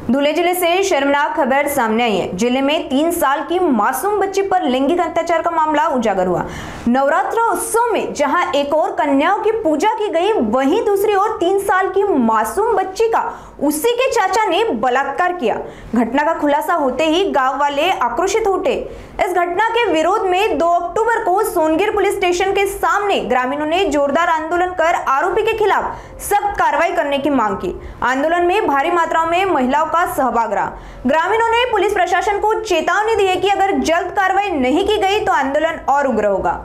धुले जिले से शर्मनाक खबर सामने आई है। जिले में 3 साल की मासूम बच्ची पर लैंगिक अत्याचार का मामला उजागर हुआ। नवरात्र उत्सव में जहां एक और कन्याओं की पूजा की गई, वहीं दूसरी ओर 3 साल की मासूम बच्ची का उसी के चाचा ने बलात्कार किया। घटना का खुलासा होते ही गांव वाले आक्रोशित उठे। इस घटना के विरोध में 2 अक्टूबर को सोनगिर पुलिस स्टेशन के सामने ग्रामीणों ने जोरदार आंदोलन कर आरोपी के खिलाफ सख्त कार्रवाई करने की मांग की। आंदोलन में भारी मात्रा में महिलाओं का सहभाग रहा। ग्रामीणों ने पुलिस प्रशासन को चेतावनी दी है कि अगर जल्द कार्रवाई नहीं की गई तो आंदोलन और उग्र होगा।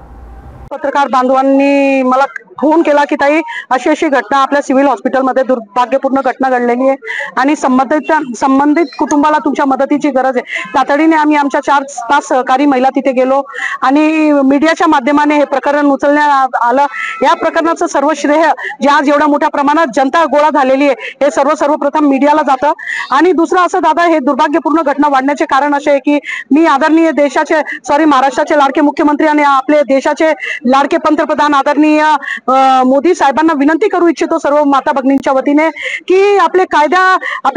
पत्रकार बांधवांनी मला फोन केला की ताई अशी घटना आपल्या सिव्हिल हॉस्पिटलमध्ये दुर्भाग्यपूर्ण घटना घडलेली आहे आणि संबंधित कुटुंबाला तुमच्या मदतीची गरज आहे। तातडीने आम्ही आमच्या 4-5 सहकारी महिला तिथे गेलो आणि मीडियाच्या माध्यमाने हे प्रकरण उचलण्यात आलं। या प्रकरणाचं सर्व श्रेय जे आज एवढ्या मोठ्या प्रमाणात जनता गोळा झालेली आहे हे सर्वप्रथम मीडियाला जातं। आणि दुसरं असं दादा, हे दुर्भाग्यपूर्ण घटना वाढण्याचे कारण असे आहे की मी आदरणीय महाराष्ट्राचे लाडके मुख्यमंत्री आणि आपले देशाचे लाडके पंतप्रधान आदरणीय मोदी साहेबांना विनंती करू इच्छितो सर्व माता भगिनींच्या वतीने की आपल्या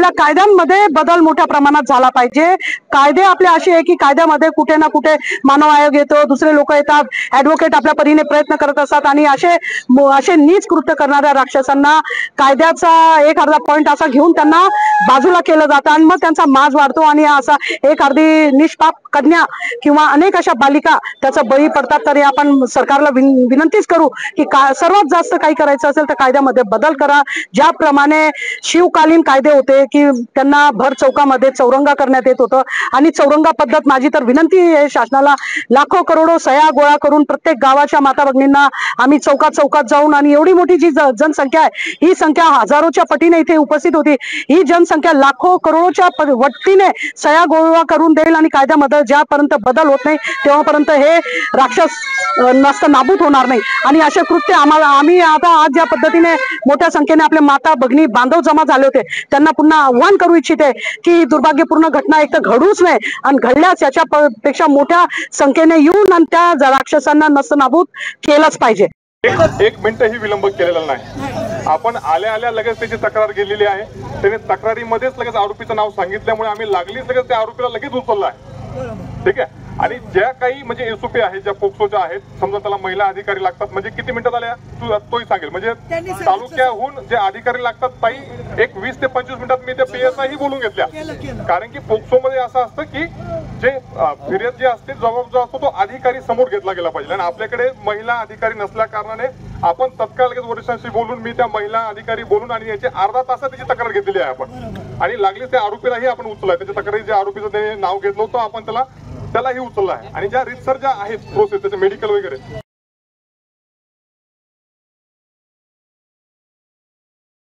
कायद्यांमध्ये बदल मोठ्या प्रमाणात झाला पाहिजे। कायदे आपले असे आहे की कायद्यामध्ये कुठे ना कुठे मानव आयोग येतो, दुसरे लोक येतात, ऍडव्होकेट आपल्या परीने प्रयत्न करत असतात आणि असे नीच कृत्य करणाऱ्या राक्षसांना कायद्याचा एक अर्धा पॉइंट असा घेऊन त्यांना बाजूला केलं जातं आणि मग त्यांचा माज वाढतो आणि असा एक अर्धी निष्पाप कन्या किंवा अनेक अशा बालिका त्याचा बळी पडतात। तरी आपण सरकारला विनंतीच करू की सर्वात जास्त काही करायचं असेल तर कायद्यामध्ये बदल करा। ज्याप्रमाणे शिवकालीन कायदे होते की त्यांना भर चौकामध्ये चौरंगा करण्यात येत होतं आणि चौरंगा पद्धत, माझी तर विनंती आहे शासनाला, लाखो करोडो सह्या गोळा करून प्रत्येक गावाच्या माता भगिनींना आम्ही चौकात जाऊन आणि एवढी मोठी जी जनसंख्या आहे ही संख्या हजारोच्या पटीने इथे उपस्थित होती। ही जनसंख्या लाखो करोडोच्या वट्टीने सह्या गोळा करून देईल आणि कायद्यामध्ये ज्यापर्यंत बदल होत नाही तेव्हापर्यंत हे राक्षस नाबूद होणार नाही। आणि असे कृत्य आम्ही आता आज ज्या पद्धतीने मोठ्या संख्येने आपले माता भगिनी बांधव जमा झाले होते त्यांना पुन्हा आव्हान करू इच्छिते की ही दुर्भाग्यपूर्ण घटना एक तर घडूच नये आणि घडल्यास याच्यापेक्षा मोठ्या संख्येने येऊन आणि त्या राक्षसांना नाबूद केलंच पाहिजे। एक मिनिटही विलंब केलेला नाही। आपण आल्या लगेच त्याची तक्रार केलेली आहे। त्याने तक्रारीमध्येच लगेच आरोपीचं नाव सांगितल्यामुळे आम्ही लागलीच लगेच त्या आरोपीला लगेच उचलला आहे। ठीक आहे। आणि ज्या काही म्हणजे एसओपी आहेत, ज्या पोक्सोच्या आहेत, समजा त्याला महिला अधिकारी लागतात, म्हणजे किती मिनिटात आल्या तोही सांगेल। म्हणजे तालुक्याहून जे अधिकारी लागतात ताई एक 20 ते 25 मिनिटात मी त्या पीएसआय ही बोलून घेतल्या। कारण की पोक्सो मध्ये असं असतं की जे फिर्याद जे असते जबाब जो असतो तो अधिकारी समोर घेतला गेला पाहिजे आणि आपल्याकडे महिला अधिकारी नसल्या कारणाने आपण तत्काळ लगेच वरिष्ठांशी बोलून मी त्या महिला अधिकारी बोलून आणि याची अर्धा तासात त्याची तक्रार घेतलेली आहे आपण। आणि लागली त्या आरोपीलाही आपण उचललाय, त्याच्या तक्रारी जे आरोपीचं ते नाव घेतलं होतं आपण त्यालाही उचललं आहे। आणि ज्या रितसर ज्या आहेत प्रोसेस त्याचे मेडिकल वगैरे